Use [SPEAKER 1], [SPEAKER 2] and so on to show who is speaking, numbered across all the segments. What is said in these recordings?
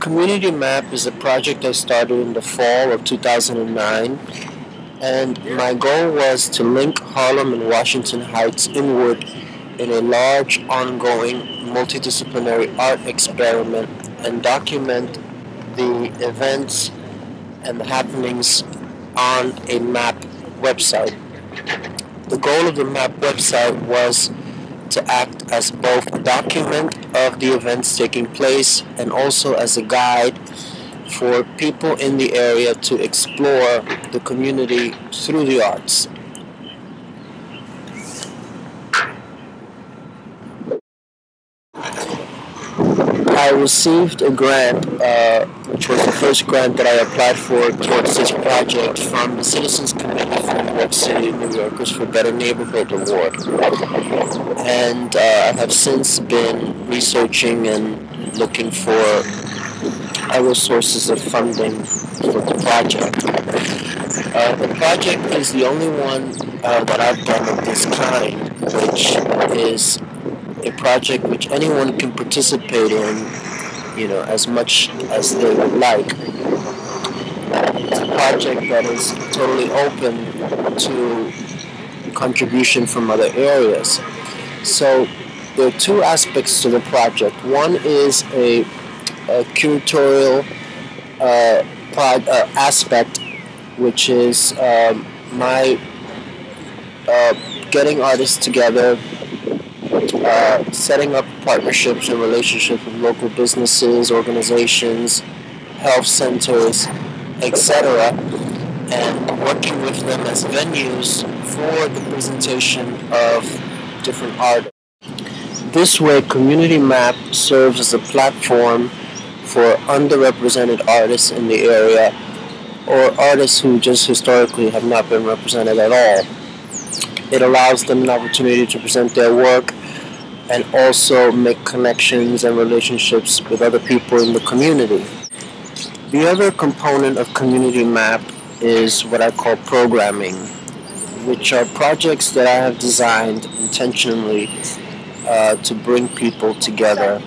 [SPEAKER 1] Community Map is a project I started in the fall of 2009, and my goal was to link Harlem and Washington Heights inward in a large, ongoing, multidisciplinary art experiment and document the events and the happenings on a map website. The goal of the map website was to act as both a document of the events taking place and also as a guide for people in the area to explore the community through the arts. I received a grant, which was the first grant that I applied for towards this project from the Citizens Committee for New York City New Yorkers for Better Neighborhood Award. And I have since been researching and looking for other sources of funding for the project. The project is the only one that I've done of this kind, which is a project which anyone can participate in, as much as they would like. It's a project that is totally open to contribution from other areas. So there are two aspects to the project. One is a curatorial aspect, which is my getting artists together, setting up partnerships and relationships with local businesses, organizations, health centers, etc., and working with them as venues for the presentation of different art. This way, Community Map serves as a platform for underrepresented artists in the area, or artists who just historically have not been represented at all. It allows them an opportunity to present their work and also make connections and relationships with other people in the community. The other component of Community Map is what I call programming, which are projects that I have designed intentionally to bring people together.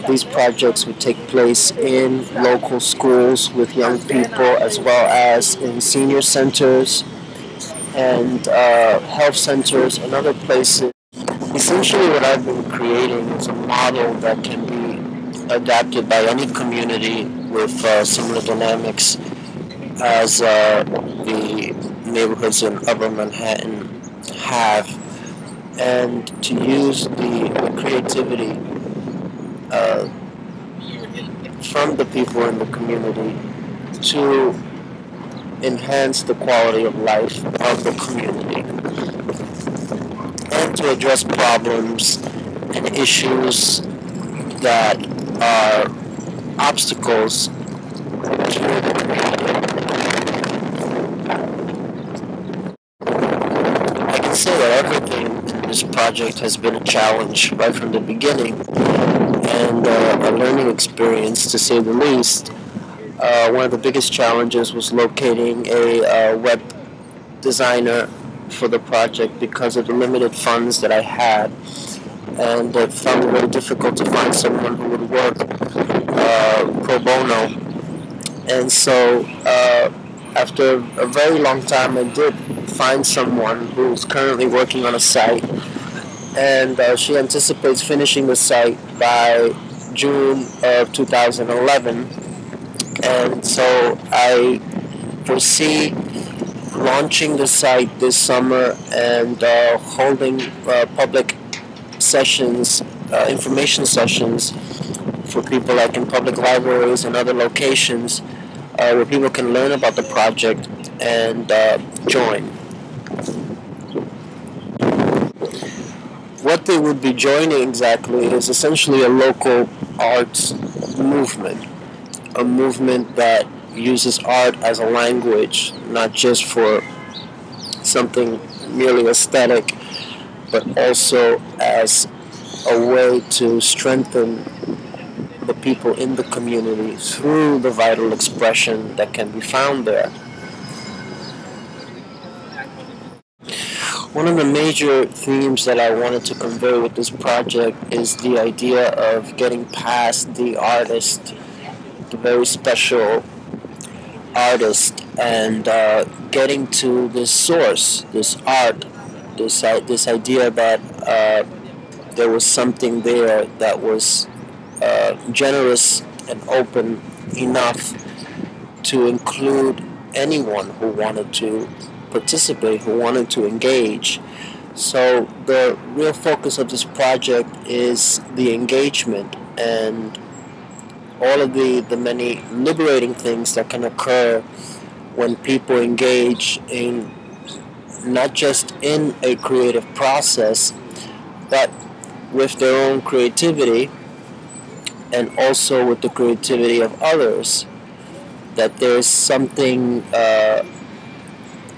[SPEAKER 1] These projects would take place in local schools with young people, as well as in senior centers and health centers and other places. Essentially, what I've been creating is a model that can be adapted by any community with similar dynamics as the neighborhoods in Upper Manhattan have, and to use the creativity from the people in the community to enhance the quality of life of the community and to address problems and issues that are obstacles to the community. I can say that everything in this project has been a challenge right from the beginning, and a learning experience to say the least. One of the biggest challenges was locating a web designer for the project because of the limited funds that I had, and I found it very difficult to find someone who would work pro bono. And so after a very long time, I did find someone who's currently working on a site, and she anticipates finishing the site by June of 2011. And so I foresee launching the site this summer and holding public sessions, information sessions for people like in public libraries and other locations where people can learn about the project and join. What they would be joining exactly is essentially a local arts movement. A movement that uses art as a language, not just for something merely aesthetic, but also as a way to strengthen the people in the community through the vital expression that can be found there. One of the major themes that I wanted to convey with this project is the idea of getting past the artist a very special artist, and getting to this source, this art, this idea that there was something there that was generous and open enough to include anyone who wanted to participate, who wanted to engage. So the real focus of this project is the engagement and all of the many liberating things that can occur when people engage in not just in a creative process, but with their own creativity and also with the creativity of others. That there's something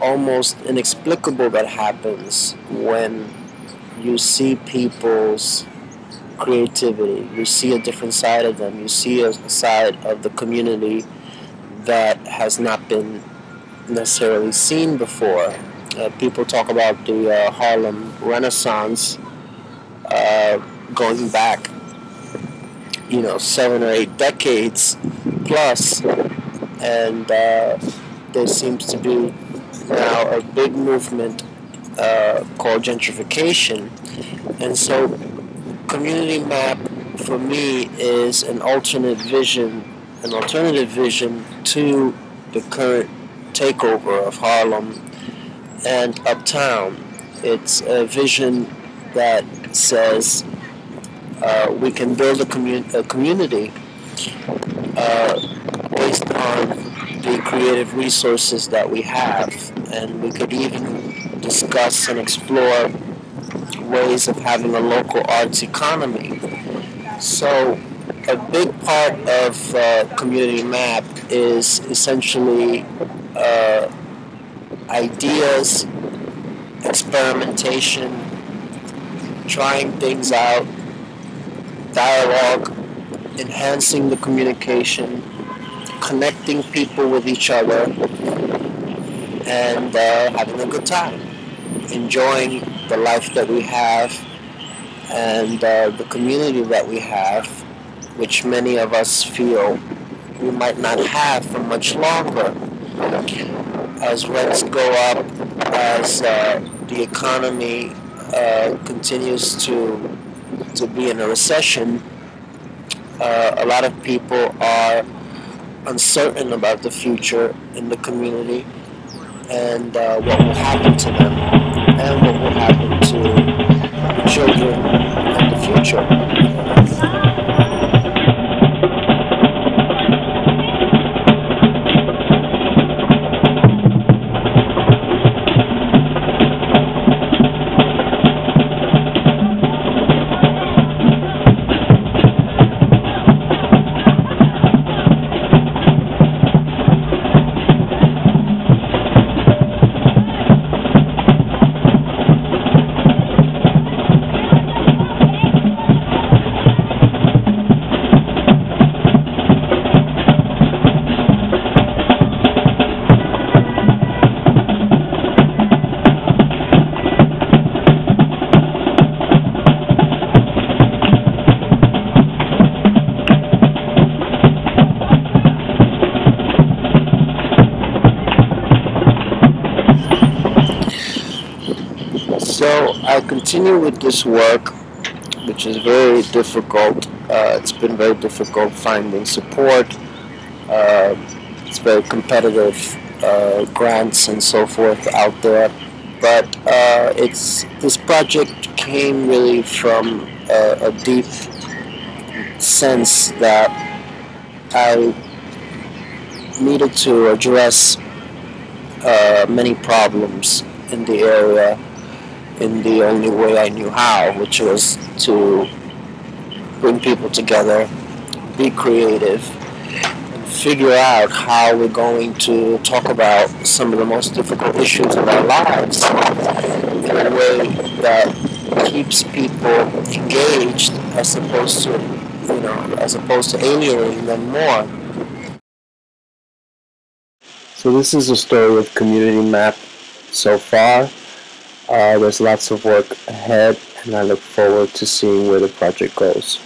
[SPEAKER 1] almost inexplicable that happens when you see people's creativity. You see a different side of them. You see a side of the community that has not been necessarily seen before. People talk about the Harlem Renaissance going back, 7 or 8 decades plus, and there seems to be now a big movement called gentrification. And so community map for me is an alternative vision to the current takeover of Harlem and Uptown. It's a vision that says we can build a community based on the creative resources that we have, and we could even discuss and explore ways of having a local arts economy. So a big part of Community Map is essentially ideas, experimentation, trying things out, dialogue, enhancing the communication, connecting people with each other, and having a good time, enjoying the life that we have and the community that we have, which many of us feel we might not have for much longer. As rents go up, as the economy continues to be in a recession, a lot of people are uncertain about the future in the community and what will happen to them and what will happen to the children in the future. So I continue with this work, which is very difficult. It's been very difficult finding support. It's very competitive, grants and so forth out there. But this project came really from a deep sense that I needed to address many problems in the area in the only way I knew how, which was to bring people together, be creative, and figure out how we're going to talk about some of the most difficult issues of our lives in a way that keeps people engaged as opposed to alienating them more. So this is the story of Community Map so far. There's lots of work ahead, and I look forward to seeing where the project goes.